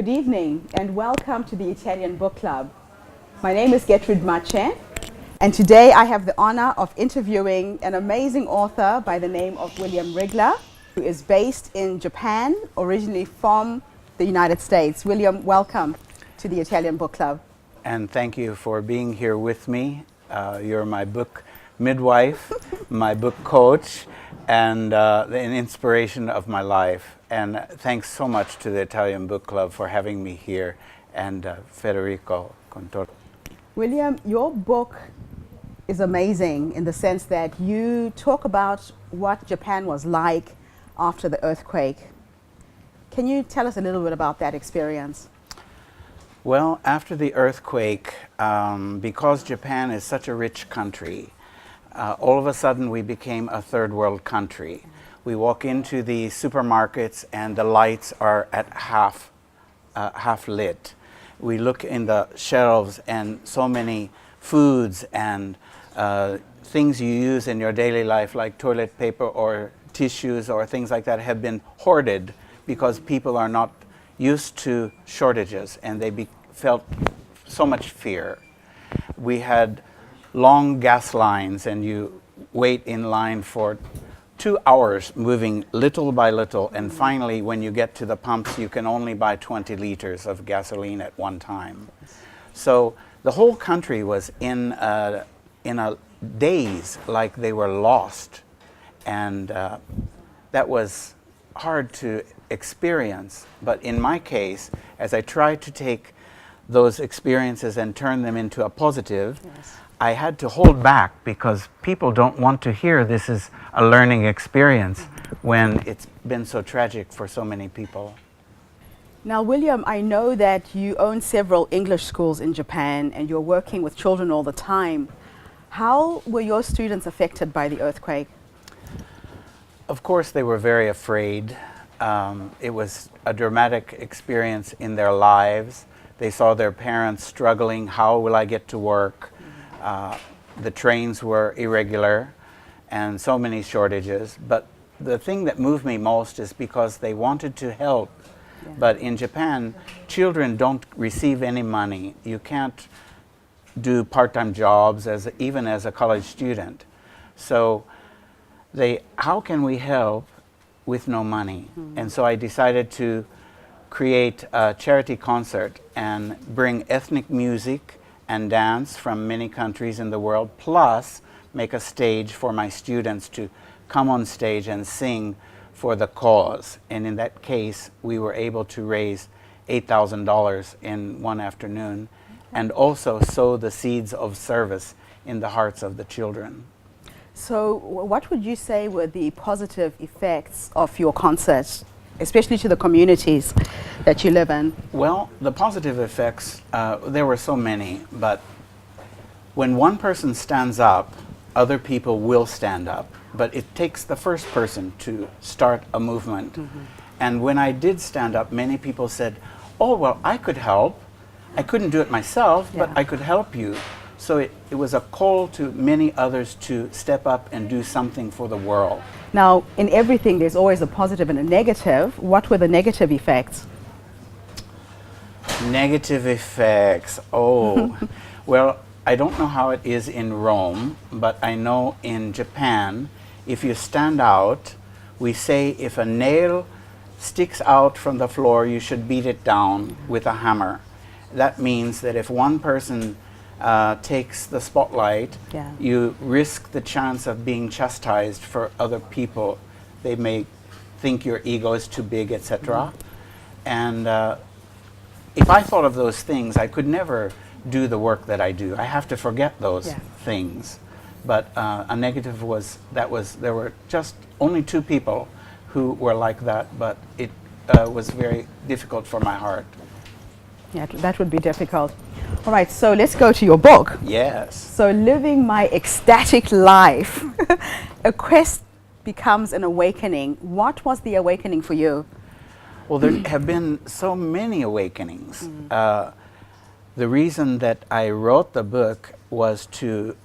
Good evening and welcome to the Italian Book Club. My name is Getrude Matshe, and today I have the honor of interviewing an amazing author by the name of William RIEGLER, who is based in Japan, originally from the United States. William, welcome to the Italian Book Club. And thank you for being here with me. You're my book midwife, my book coach, and an inspiration of my life. And thanks so much to the Italian Book Club for having me here, and Federico Contorno. William, your book is amazing in the sense that you talk about what Japan was like after the earthquake. Can you tell us a little bit about that experience? Well, after the earthquake, because Japan is such a rich country, all of a sudden we became a third world country. We walk into the supermarkets and the lights are at half lit. We look in the shelves and so many foods and things you use in your daily life like toilet paper or tissues or things like that have been hoarded because people are not used to shortages and they felt so much fear. We had long gas lines and you wait in line for 2 hours moving little by little, and finally when you get to the pumps you can only buy 20 liters of gasoline at one time. So the whole country was in a daze, like they were lost, and that was hard to experience. But in my case, as I tried to take those experiences and turn them into a positive, yes, I had to hold back because people don't want to hear this is a learning experience when it's been so tragic for so many people. Now, William, I know that you own several English schools in Japan and you're working with children all the time. How were your students affected by the earthquake? Of course, they were very afraid. It was a dramatic experience in their lives. They saw their parents struggling. How will I get to work? The trains were irregular and so many shortages. But the thing that moved me most is because they wanted to help. Yeah. But in Japan, children don't receive any money. You can't do part-time jobs even as a college student. So how can we help with no money? Mm-hmm. And so I decided to create a charity concert and bring ethnic music and dance from many countries in the world, plus make a stage for my students to come on stage and sing for the cause. And in that case, we were able to raise $8,000 in one afternoon and also sow the seeds of service in the hearts of the children. So what would you say were the positive effects of your concerts, especially to the communities that you live in? Well, the positive effects, there were so many, but when one person stands up, other people will stand up. But it takes the first person to start a movement. Mm-hmm. And when I did stand up, many people said, oh, well, I could help. I couldn't do it myself, but I could help you. So it was a call to many others to step up and do something for the world. Now, in everything, there's always a positive and a negative. What were the negative effects? Negative effects. Oh, well, I don't know how it is in Rome, but I know in Japan, if you stand out, we say if a nail sticks out from the floor, you should beat it down with a hammer. That means that if one person takes the spotlight, you risk the chance of being chastised for other people. They may think your ego is too big, etc. And if I thought of those things, I could never do the work that I do. I have to forget those things. But a negative was there were just only 2 people who were like that, but it was very difficult for my heart. Yeah, that would be difficult. All right, so let's go to your book. Yes. So, Living My Ecstatic Life. A quest becomes an awakening. What was the awakening for you? Well, there have been so many awakenings. The reason that I wrote the book was to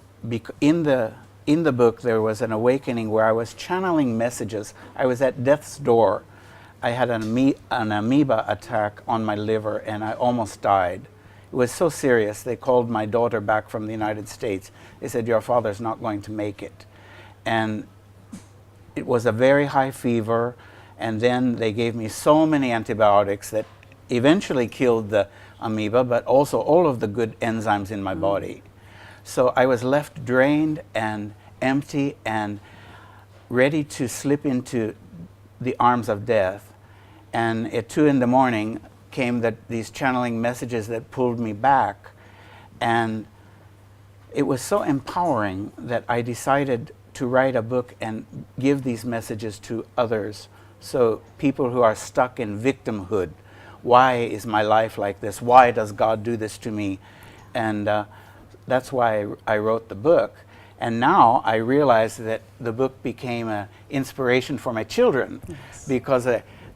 in the book there was an awakening where I was channeling messages. I was at death's door. I had an amoeba attack on my liver, and I almost died. It was so serious, they called my daughter back from the United States. They said, your father's not going to make it. And it was a very high fever, and then they gave me so many antibiotics that eventually killed the amoeba, but also all of the good enzymes in my body. So I was left drained and empty and ready to slip into the arms of death. And at 2 in the morning came these channeling messages that pulled me back. And it was so empowering that I decided to write a book and give these messages to others. So people who are stuck in victimhood, why is my life like this? Why does God do this to me? And that's why I wrote the book. And now I realize that the book became an inspiration for my children. Yes. Because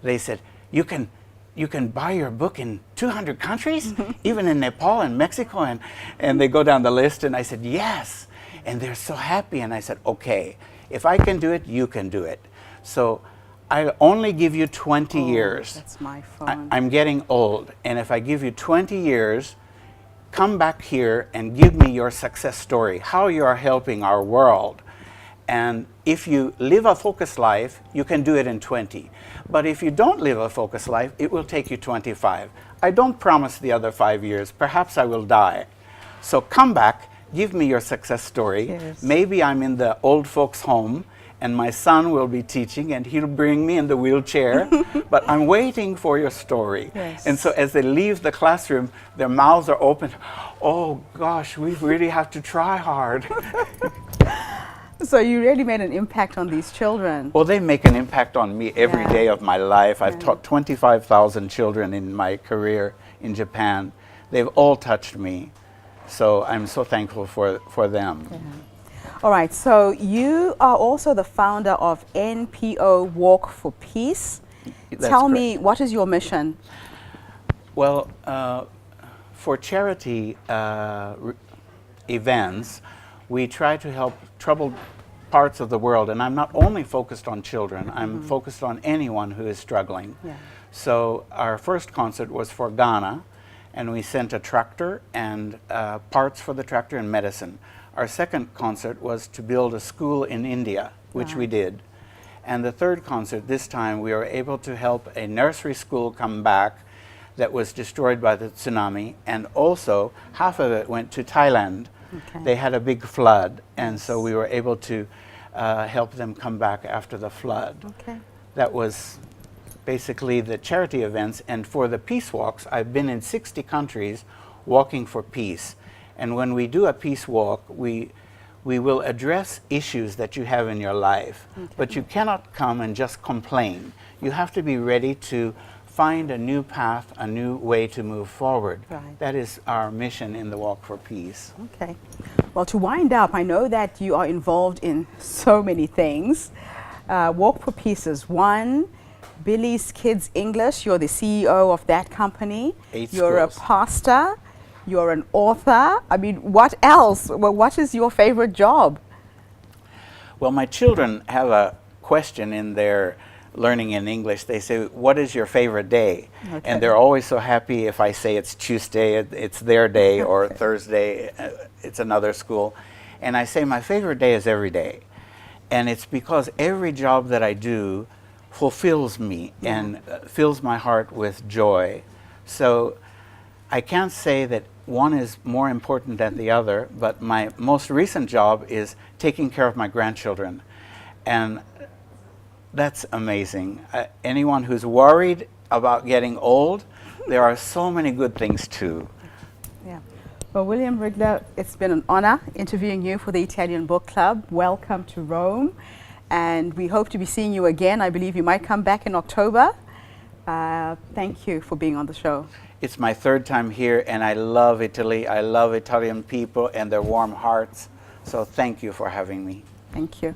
they said, you can buy your book in 200 countries, even in Nepal and Mexico, and they go down the list, and I said, yes. And they're so happy, and I said, okay, if I can do it, you can do it. So I'll only give you 20 years. That's my phone. I'm getting old, and if I give you 20 years, come back here and give me your success story, how you are helping our world. And if you live a focused life, you can do it in 20. But if you don't live a focused life, it will take you 25. I don't promise the other 5 years. Perhaps I will die. So come back, give me your success story. Yes. Maybe I'm in the old folks' home, and my son will be teaching, and he'll bring me in the wheelchair. But I'm waiting for your story. Yes. And so as they leave the classroom, their mouths are open. Oh gosh, we really have to try hard. So you really made an impact on these children. Well, they make an impact on me every day of my life. I've taught 25,000 children in my career in Japan. They've all touched me. So I'm so thankful for them. Yeah. All right, so you are also the founder of NPO Walk for Peace. Tell me, what is your mission? Well, for charity events, we try to help troubled parts of the world, and I'm not only focused on children, I'm focused on anyone who is struggling. Yeah. So our first concert was for Ghana, and we sent a tractor and parts for the tractor and medicine. Our second concert was to build a school in India, which we did. And the third concert, this time, we were able to help a nursery school come back that was destroyed by the tsunami, and also half of it went to Thailand. Okay. They had a big flood, and so we were able to help them come back after the flood. Okay. That was basically the charity events. And for the peace walks, I've been in 60 countries walking for peace. And when we do a peace walk, we will address issues that you have in your life. Okay. But you cannot come and just complain. You have to be ready to find a new path, a new way to move forward. Right. That is our mission in the Walk for Peace. Okay. Well, to wind up, I know that you are involved in so many things. Walk for Peace is one. Billy's Kids English, you're the CEO of that company. 8 You're schools. A pastor. You're an author. I mean, what else? Well, what is your favorite job? Well, my children have a question in their learning in English. They say, what is your favorite day? Okay. And they're always so happy if I say it's Tuesday, it's their day, or Thursday, it's another school. And I say my favorite day is every day. And it's because every job that I do fulfills me and fills my heart with joy. So I can't say that one is more important than the other, but my most recent job is taking care of my grandchildren. And that's amazing. Anyone who's worried about getting old, there are so many good things too. Yeah. Well, William RIEGLER, it's been an honor interviewing you for the Italian Book Club. Welcome to Rome. And we hope to be seeing you again. I believe you might come back in October. Thank you for being on the show. It's my third time here, and I love Italy. I love Italian people and their warm hearts. So thank you for having me. Thank you.